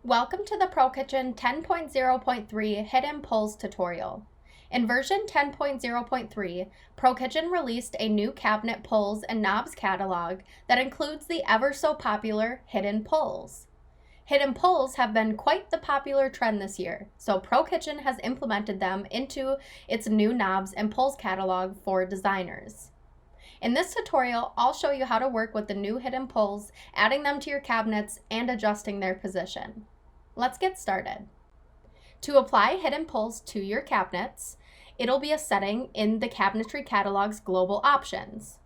Welcome to the ProKitchen 10.0.3 Hidden Pulls tutorial. In version 10.0.3, ProKitchen released a new cabinet pulls and knobs catalog that includes the ever so popular hidden pulls. Hidden pulls have been quite the popular trend this year, so ProKitchen has implemented them into its new knobs and pulls catalog for designers. In this tutorial, I'll show you how to work with the new hidden pulls, adding them to your cabinets and adjusting their position. Let's get started. To apply hidden pulls to your cabinets, it'll be a setting in the Cabinetry Catalog's Global Options.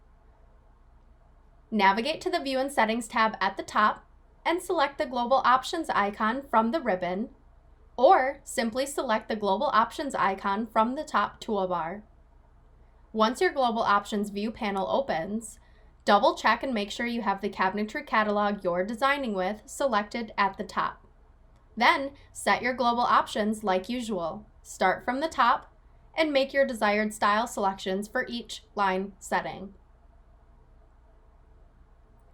Navigate to the View and Settings tab at the top and select the Global Options icon from the ribbon, or simply select the Global Options icon from the top toolbar. Once your Global Options view panel opens, double check and make sure you have the Cabinetry Catalog you're designing with selected at the top. Then, set your global options like usual. Start from the top and make your desired style selections for each line setting.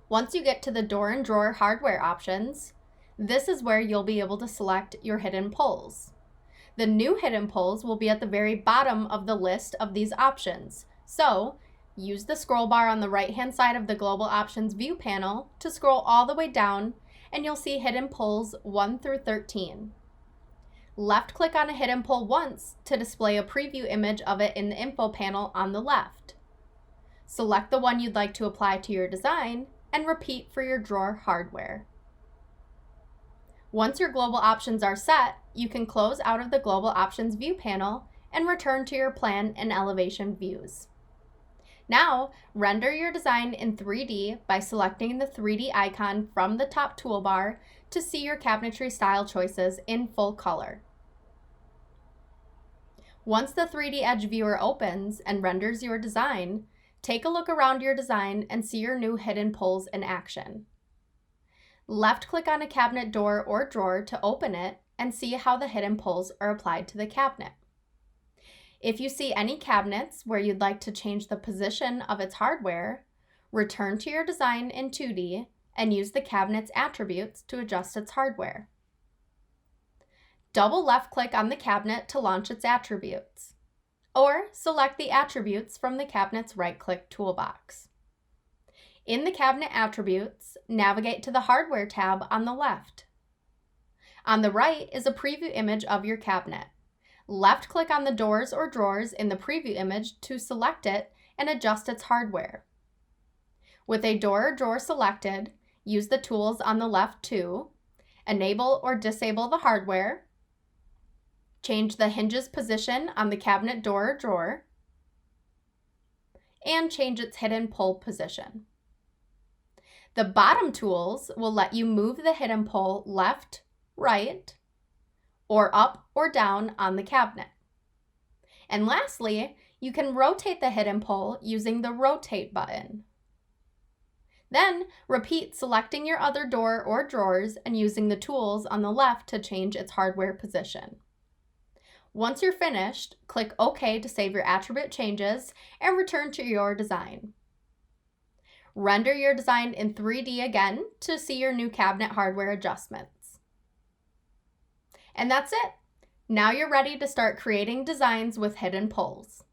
Once you get to the door and drawer hardware options, this is where you'll be able to select your hidden pulls. The new hidden pulls will be at the very bottom of the list of these options, so use the scroll bar on the right-hand side of the Global Options view panel to scroll all the way down, and you'll see hidden pulls 1 through 13. Left-click on a hidden pull once to display a preview image of it in the info panel on the left. Select the one you'd like to apply to your design and repeat for your drawer hardware. Once your global options are set, you can close out of the Global Options view panel and return to your plan and elevation views. Now, render your design in 3D by selecting the 3D icon from the top toolbar to see your cabinetry style choices in full color. Once the 3D Edge Viewer opens and renders your design, take a look around your design and see your new hidden pulls in action. Left-click on a cabinet door or drawer to open it and see how the hidden pulls are applied to the cabinet. If you see any cabinets where you'd like to change the position of its hardware, return to your design in 2D and use the cabinet's attributes to adjust its hardware. Double left-click on the cabinet to launch its attributes, or select the attributes from the cabinet's right-click toolbox. In the cabinet attributes, navigate to the Hardware tab on the left. On the right is a preview image of your cabinet. Left-click on the doors or drawers in the preview image to select it and adjust its hardware. With a door or drawer selected, use the tools on the left to enable or disable the hardware, change the hinge's position on the cabinet door or drawer, and change its hidden pull position. The bottom tools will let you move the hidden pull left, right, or up or down on the cabinet. And lastly, you can rotate the hidden pull using the Rotate button. Then, repeat selecting your other door or drawers and using the tools on the left to change its hardware position. Once you're finished, click OK to save your attribute changes and return to your design. Render your design in 3D again to see your new cabinet hardware adjustments. And that's it. Now you're ready to start creating designs with hidden pulls.